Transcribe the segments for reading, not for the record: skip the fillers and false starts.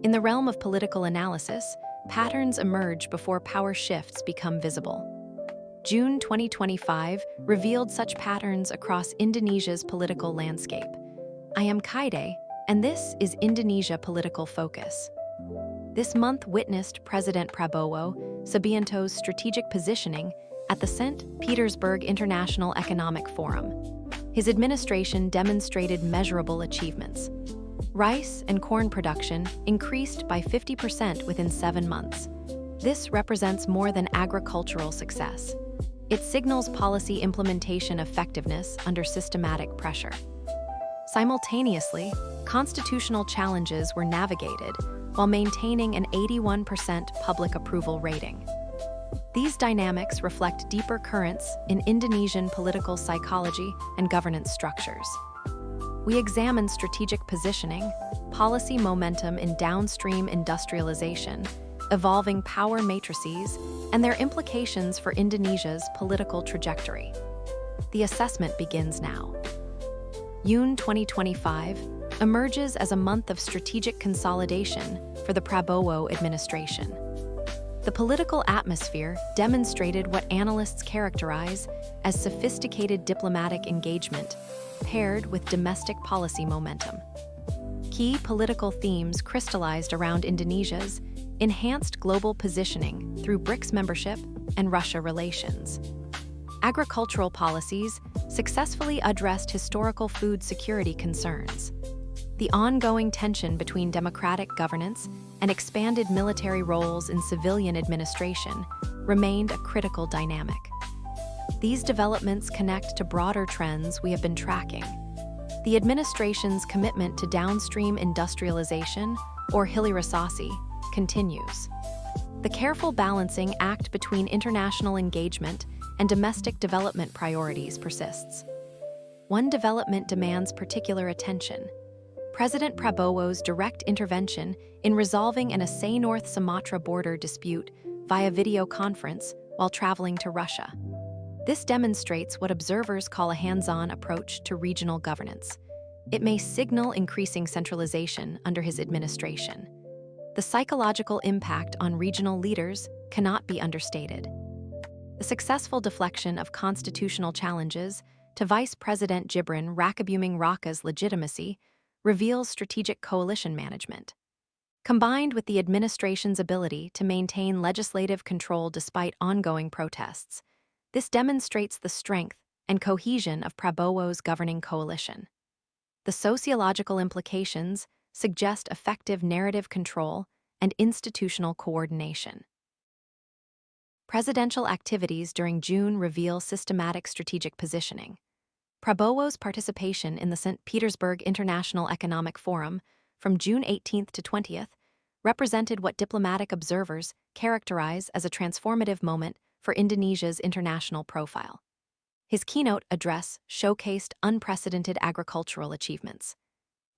In the realm of political analysis, patterns emerge before power shifts become visible. June 2025 revealed such patterns across Indonesia's political landscape. I am Kaide, and this is Indonesia Political Focus. This month witnessed President Prabowo Subianto's strategic positioning at the St. Petersburg International Economic Forum. His administration demonstrated measurable achievements. Rice and corn production increased by 50% within 7 months. This represents more than agricultural success. It signals policy implementation effectiveness under systematic pressure. Simultaneously, constitutional challenges were navigated while maintaining an 81% public approval rating. These dynamics reflect deeper currents in Indonesian political psychology and governance structures. We examine strategic positioning, policy momentum in downstream industrialization, evolving power matrices, and their implications for Indonesia's political trajectory. The assessment begins now. June 2025 emerges as a month of strategic consolidation for the Prabowo administration. The political atmosphere demonstrated what analysts characterize as sophisticated diplomatic engagement paired with domestic policy momentum. Key political themes crystallized around Indonesia's enhanced global positioning through BRICS membership and Russia relations. Agricultural policies successfully addressed historical food security concerns. The ongoing tension between democratic governance and expanded military roles in civilian administration remained a critical dynamic. These developments connect to broader trends we have been tracking. The administration's commitment to downstream industrialization, or hilirisasi, continues. The careful balancing act between international engagement and domestic development priorities persists. One development demands particular attention: President Prabowo's direct intervention in resolving an Aceh North Sumatra border dispute via video conference while traveling to Russia. This demonstrates what observers call a hands-on approach to regional governance. It may signal increasing centralization under his administration. The psychological impact on regional leaders cannot be understated. The successful deflection of constitutional challenges to Vice President Gibran Rakebuming Raka's legitimacy reveals strategic coalition management. Combined with the administration's ability to maintain legislative control despite ongoing protests, this demonstrates the strength and cohesion of Prabowo's governing coalition. The sociological implications suggest effective narrative control and institutional coordination. Presidential activities during June reveal systematic strategic positioning. Prabowo's participation in the St. Petersburg International Economic Forum from June 18th to 20th represented what diplomatic observers characterize as a transformative moment for Indonesia's international profile. His keynote address showcased unprecedented agricultural achievements.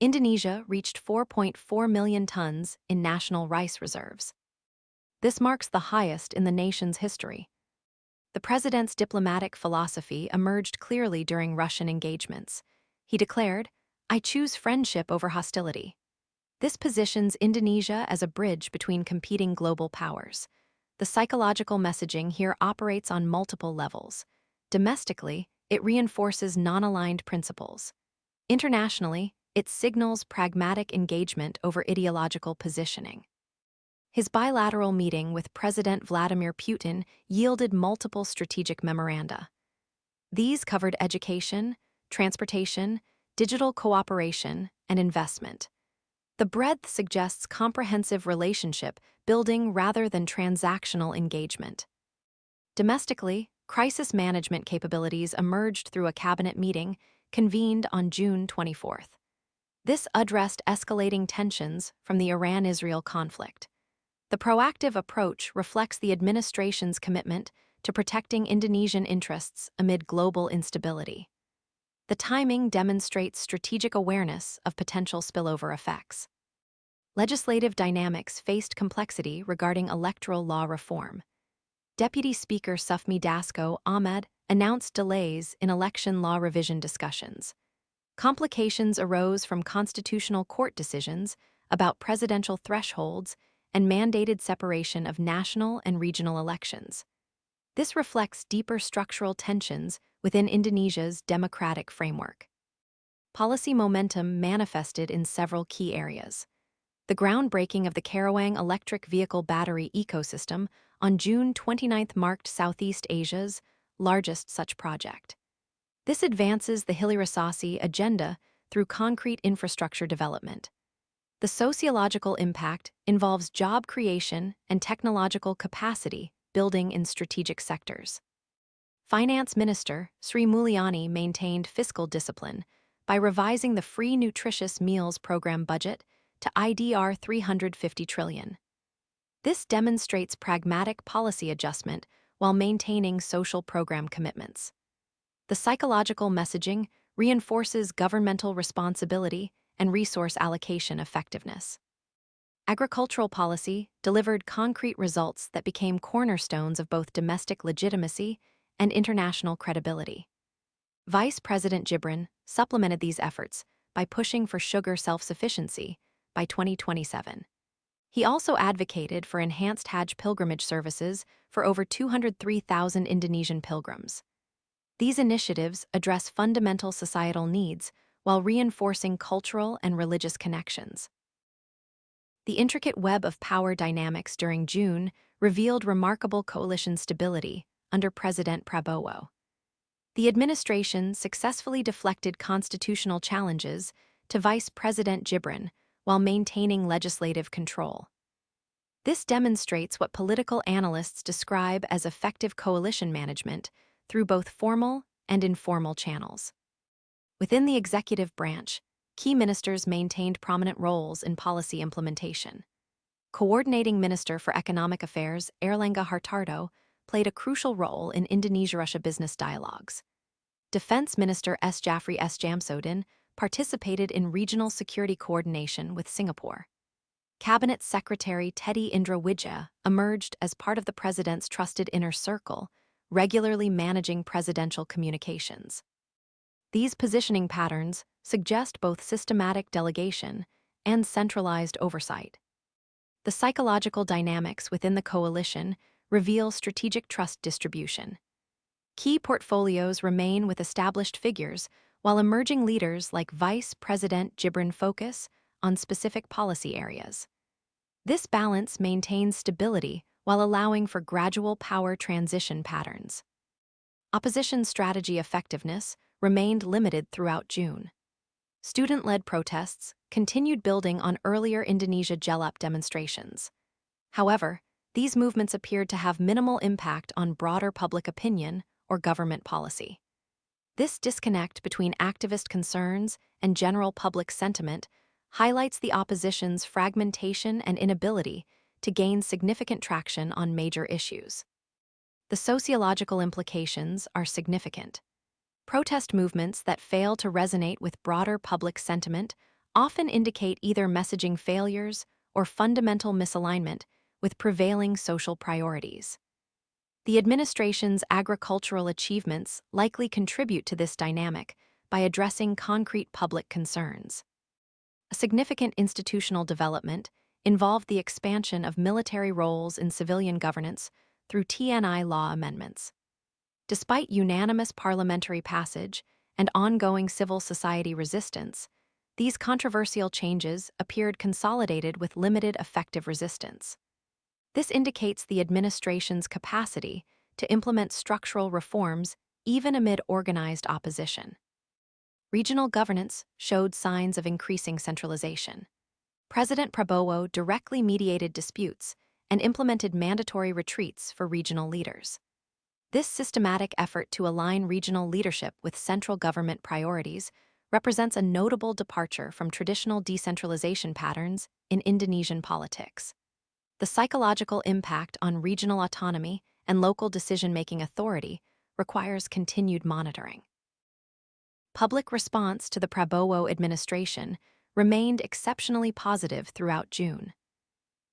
Indonesia reached 4.4 million tons in national rice reserves. This marks the highest in the nation's history. The president's diplomatic philosophy emerged clearly during Russian engagements. He declared, "I choose friendship over hostility." This positions Indonesia as a bridge between competing global powers. The psychological messaging here operates on multiple levels. Domestically, it reinforces non-aligned principles. Internationally, it signals pragmatic engagement over ideological positioning. His bilateral meeting with President Vladimir Putin yielded multiple strategic memoranda. These covered education, transportation, digital cooperation, and investment. The breadth suggests comprehensive relationship building rather than transactional engagement. Domestically, crisis management capabilities emerged through a cabinet meeting convened on June 24th. This addressed escalating tensions from the Iran-Israel conflict. The proactive approach reflects the administration's commitment to protecting Indonesian interests amid global instability. The timing demonstrates strategic awareness of potential spillover effects. Legislative dynamics faced complexity regarding electoral law reform. Deputy Speaker Sufmi Dasko Ahmed announced delays in election law revision discussions. Complications arose from constitutional court decisions about presidential thresholds and mandated separation of national and regional elections. This reflects deeper structural tensions within Indonesia's democratic framework. Policy momentum manifested in several key areas. The groundbreaking of the Karawang electric vehicle battery ecosystem on June 29 marked Southeast Asia's largest such project. This advances the Hilirisasi agenda through concrete infrastructure development. The sociological impact involves job creation and technological capacity building in strategic sectors. Finance Minister Sri Mulyani maintained fiscal discipline by revising the Free Nutritious Meals Program budget to IDR 350 trillion. This demonstrates pragmatic policy adjustment while maintaining social program commitments. The psychological messaging reinforces governmental responsibility and resource allocation effectiveness. Agricultural policy delivered concrete results that became cornerstones of both domestic legitimacy and international credibility. Vice President Gibran supplemented these efforts by pushing for sugar self-sufficiency by 2027. He also advocated for enhanced Hajj pilgrimage services for over 203,000 Indonesian pilgrims. These initiatives address fundamental societal needs while reinforcing cultural and religious connections. The intricate web of power dynamics during June revealed remarkable coalition stability under President Prabowo. The administration successfully deflected constitutional challenges to Vice President Gibran while maintaining legislative control. This demonstrates what political analysts describe as effective coalition management through both formal and informal channels. Within the executive branch, key ministers maintained prominent roles in policy implementation. Coordinating Minister for Economic Affairs Erlangga Hartarto played a crucial role in Indonesia-Russia business dialogues. Defense Minister S. Jafri S. Jamsodin participated in regional security coordination with Singapore. Cabinet Secretary Teddy Indra Wijaya emerged as part of the president's trusted inner circle, regularly managing presidential communications. These positioning patterns suggest both systematic delegation and centralized oversight. The psychological dynamics within the coalition reveal strategic trust distribution. Key portfolios remain with established figures, while emerging leaders like Vice President Gibran focus on specific policy areas. This balance maintains stability while allowing for gradual power transition patterns. Opposition strategy effectiveness remained limited throughout June. Student-led protests continued building on earlier Indonesia Jelap demonstrations. However, these movements appeared to have minimal impact on broader public opinion or government policy. This disconnect between activist concerns and general public sentiment highlights the opposition's fragmentation and inability to gain significant traction on major issues. The sociological implications are significant. Protest movements that fail to resonate with broader public sentiment often indicate either messaging failures or fundamental misalignment with prevailing social priorities. The administration's agricultural achievements likely contribute to this dynamic by addressing concrete public concerns. A significant institutional development involved the expansion of military roles in civilian governance through TNI law amendments. Despite unanimous parliamentary passage and ongoing civil society resistance, these controversial changes appeared consolidated with limited effective resistance. This indicates the administration's capacity to implement structural reforms even amid organized opposition. Regional governance showed signs of increasing centralization. President Prabowo directly mediated disputes and implemented mandatory retreats for regional leaders. This systematic effort to align regional leadership with central government priorities represents a notable departure from traditional decentralization patterns in Indonesian politics. The psychological impact on regional autonomy and local decision-making authority requires continued monitoring. Public response to the Prabowo administration remained exceptionally positive throughout June.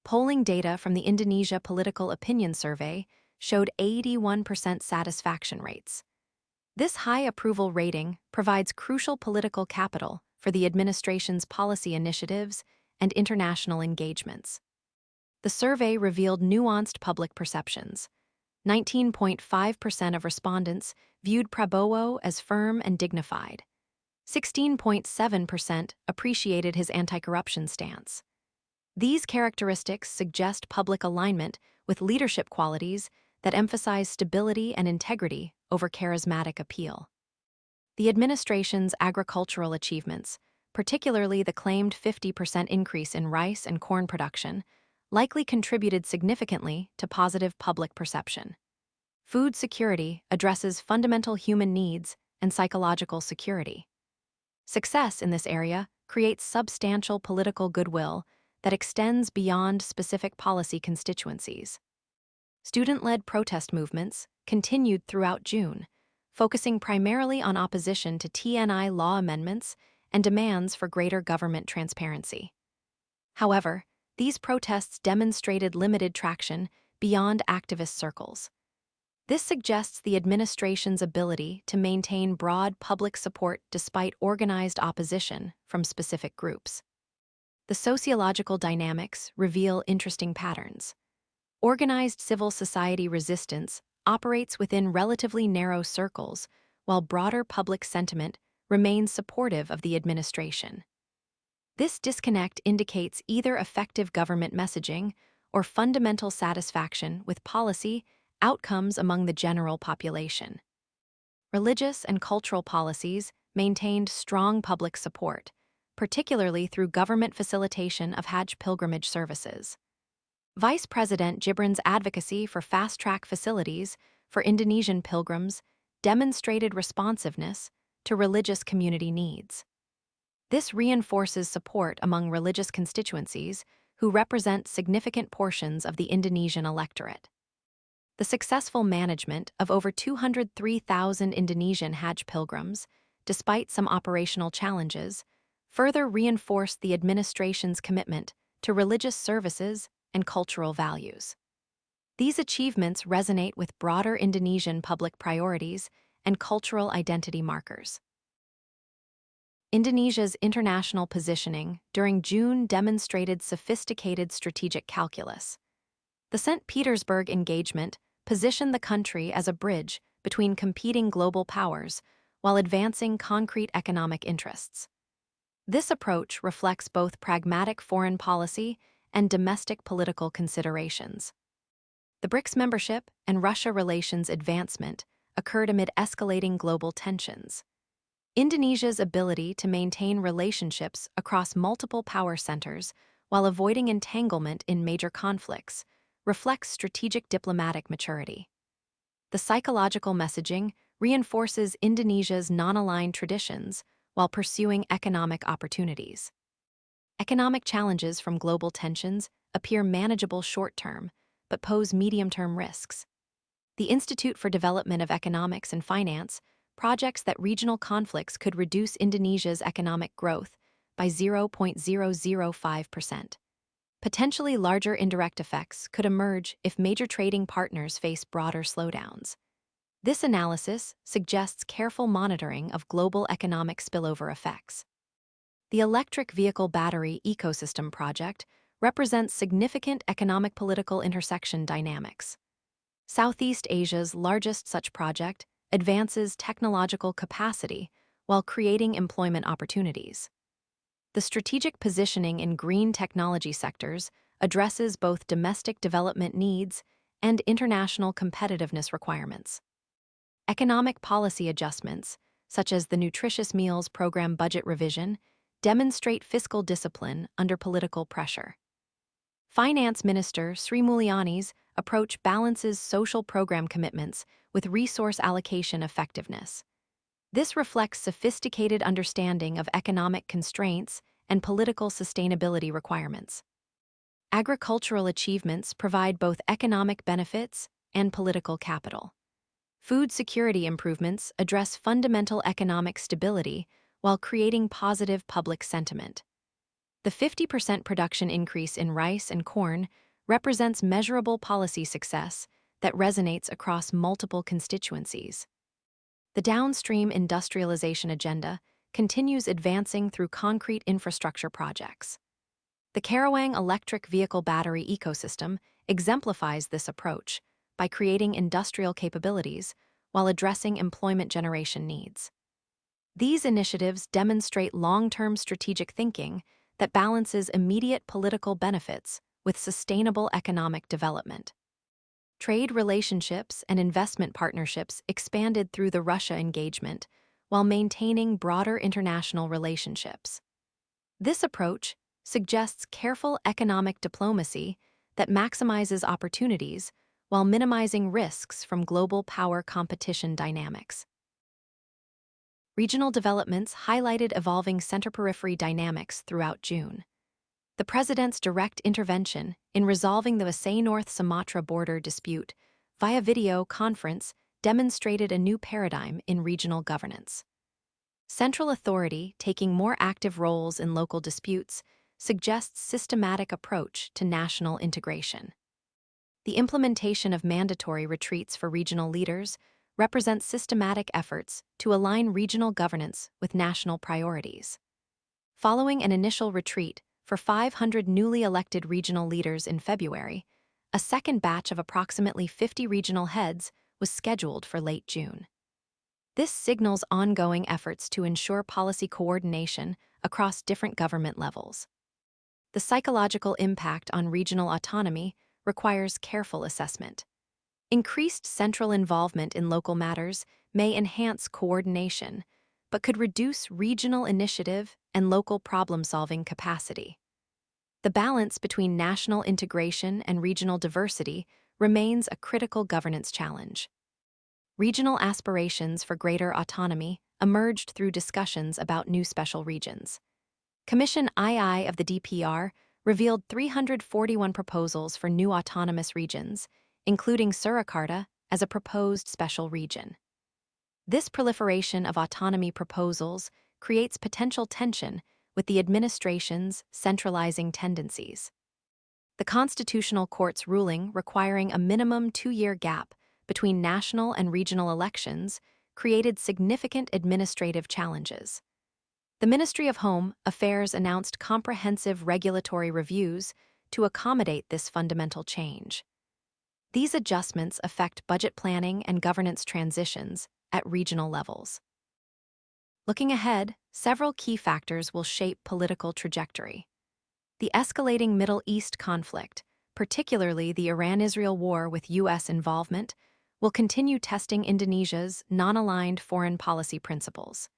Polling data from the Indonesia Political Opinion Survey showed 81% satisfaction rates. This high approval rating provides crucial political capital for the administration's policy initiatives and international engagements. The survey revealed nuanced public perceptions. 19.5% of respondents viewed Prabowo as firm and dignified. 16.7% appreciated his anti-corruption stance. These characteristics suggest public alignment with leadership qualities that emphasize stability and integrity over charismatic appeal. The administration's agricultural achievements, particularly the claimed 50% increase in rice and corn production, likely contributed significantly to positive public perception. Food security addresses fundamental human needs and psychological security. Success in this area creates substantial political goodwill that extends beyond specific policy constituencies. Student-led protest movements continued throughout June, focusing primarily on opposition to TNI law amendments and demands for greater government transparency. However, these protests demonstrated limited traction beyond activist circles. This suggests the administration's ability to maintain broad public support despite organized opposition from specific groups. The sociological dynamics reveal interesting patterns. Organized civil society resistance operates within relatively narrow circles, while broader public sentiment remains supportive of the administration. This disconnect indicates either effective government messaging or fundamental satisfaction with policy outcomes among the general population. Religious and cultural policies maintained strong public support, particularly through government facilitation of Hajj pilgrimage services. Vice President Gibran's advocacy for fast-track facilities for Indonesian pilgrims demonstrated responsiveness to religious community needs. This reinforces support among religious constituencies who represent significant portions of the Indonesian electorate. The successful management of over 203,000 Indonesian Hajj pilgrims, despite some operational challenges, further reinforced the administration's commitment to religious services and cultural values. These achievements resonate with broader Indonesian public priorities and cultural identity markers. Indonesia's international positioning during June demonstrated sophisticated strategic calculus. The St. Petersburg engagement positioned the country as a bridge between competing global powers while advancing concrete economic interests. This approach reflects both pragmatic foreign policy and domestic political considerations. The BRICS membership and Russia relations advancement occurred amid escalating global tensions. Indonesia's ability to maintain relationships across multiple power centers while avoiding entanglement in major conflicts reflects strategic diplomatic maturity. The psychological messaging reinforces Indonesia's non-aligned traditions while pursuing economic opportunities. Economic challenges from global tensions appear manageable short-term, but pose medium-term risks. The Institute for Development of Economics and Finance projects that regional conflicts could reduce Indonesia's economic growth by 0.005%. Potentially larger indirect effects could emerge if major trading partners face broader slowdowns. This analysis suggests careful monitoring of global economic spillover effects. The electric vehicle battery ecosystem project represents significant economic-political intersection dynamics. Southeast Asia's largest such project advances technological capacity while creating employment opportunities. The strategic positioning in green technology sectors addresses both domestic development needs and international competitiveness requirements. Economic policy adjustments, such as the Nutritious Meals Program budget revision, demonstrate fiscal discipline under political pressure. Finance Minister Sri Mulyani's approach balances social program commitments with resource allocation effectiveness. This reflects sophisticated understanding of economic constraints and political sustainability requirements. Agricultural achievements provide both economic benefits and political capital. Food security improvements address fundamental economic stability while creating positive public sentiment. The 50% production increase in rice and corn represents measurable policy success that resonates across multiple constituencies. The downstream industrialization agenda continues advancing through concrete infrastructure projects. The Karawang electric vehicle battery ecosystem exemplifies this approach by creating industrial capabilities while addressing employment generation needs. These initiatives demonstrate long-term strategic thinking that balances immediate political benefits with sustainable economic development. Trade relationships and investment partnerships expanded through the Russia engagement while maintaining broader international relationships. This approach suggests careful economic diplomacy that maximizes opportunities while minimizing risks from global power competition dynamics. Regional developments highlighted evolving center-periphery dynamics throughout June. The president's direct intervention in resolving the Aceh-North Sumatra border dispute via video conference demonstrated a new paradigm in regional governance. Central authority taking more active roles in local disputes suggests systematic approach to national integration. The implementation of mandatory retreats for regional leaders represents systematic efforts to align regional governance with national priorities. Following an initial retreat for 500 newly elected regional leaders in February, a second batch of approximately 50 regional heads was scheduled for late June. This signals ongoing efforts to ensure policy coordination across different government levels. The psychological impact on regional autonomy requires careful assessment. Increased central involvement in local matters may enhance coordination, but could reduce regional initiative and local problem-solving capacity. The balance between national integration and regional diversity remains a critical governance challenge. Regional aspirations for greater autonomy emerged through discussions about new special regions. Commission II of the DPR revealed 341 proposals for new autonomous regions, including Surakarta as a proposed special region. This proliferation of autonomy proposals creates potential tension with the administration's centralizing tendencies. The Constitutional Court's ruling requiring a minimum 2-year gap between national and regional elections created significant administrative challenges. The Ministry of Home Affairs announced comprehensive regulatory reviews to accommodate this fundamental change. These adjustments affect budget planning and governance transitions at regional levels. Looking ahead, several key factors will shape political trajectory. The escalating Middle East conflict, particularly the Iran-Israel war with U.S. involvement, will continue testing Indonesia's non-aligned foreign policy principles.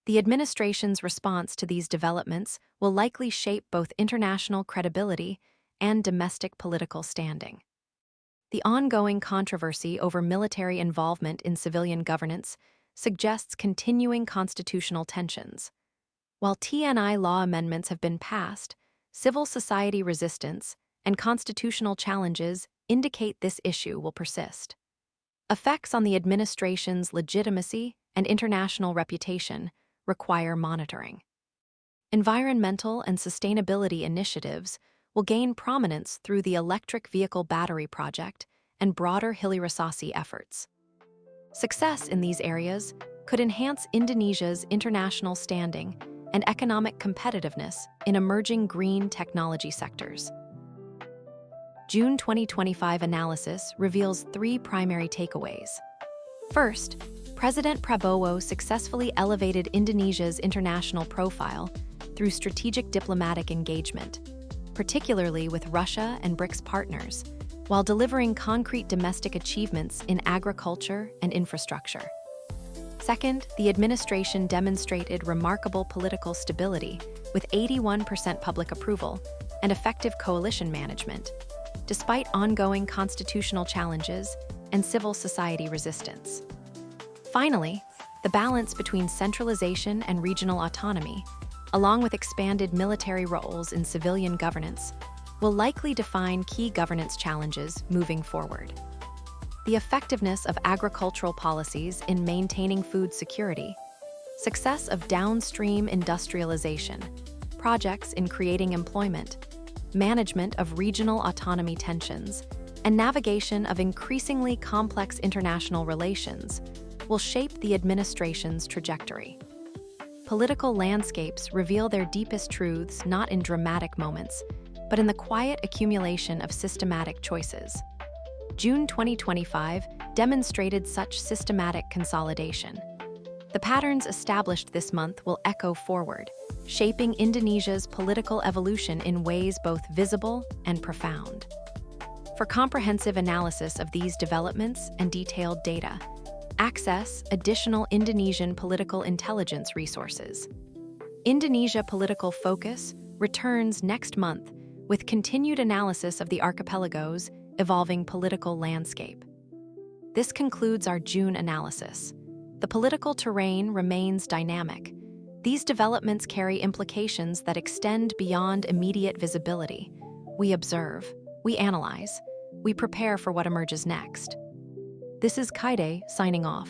The administration's response to these developments will likely shape both international credibility and domestic political standing. The ongoing controversy over military involvement in civilian governance suggests continuing constitutional tensions. While TNI law amendments have been passed, civil society resistance and constitutional challenges indicate this issue will persist. Effects on the administration's legitimacy and international reputation require monitoring. Environmental and sustainability initiatives will gain prominence through the electric vehicle battery project and broader Hilirisasi efforts. Success in these areas could enhance Indonesia's international standing and economic competitiveness in emerging green technology sectors. June 2025 analysis reveals 3 primary takeaways. First, President Prabowo successfully elevated Indonesia's international profile through strategic diplomatic engagement, particularly with Russia and BRICS partners, while delivering concrete domestic achievements in agriculture and infrastructure. Second, the administration demonstrated remarkable political stability with 81% public approval and effective coalition management, despite ongoing constitutional challenges and civil society resistance. Finally, the balance between centralization and regional autonomy, along with expanded military roles in civilian governance, will likely define key governance challenges moving forward. The effectiveness of agricultural policies in maintaining food security, success of downstream industrialization, projects in creating employment, management of regional autonomy tensions, and navigation of increasingly complex international relations will shape the administration's trajectory. Political landscapes reveal their deepest truths not in dramatic moments, but in the quiet accumulation of systematic choices. June 2025 demonstrated such systematic consolidation. The patterns established this month will echo forward, shaping Indonesia's political evolution in ways both visible and profound. For comprehensive analysis of these developments and detailed data, access additional Indonesian political intelligence resources. Indonesia Political Focus returns next month with continued analysis of the archipelago's evolving political landscape. This concludes our June analysis. The political terrain remains dynamic. These developments carry implications that extend beyond immediate visibility. We observe, we analyze, we prepare for what emerges next. This is Kaide signing off.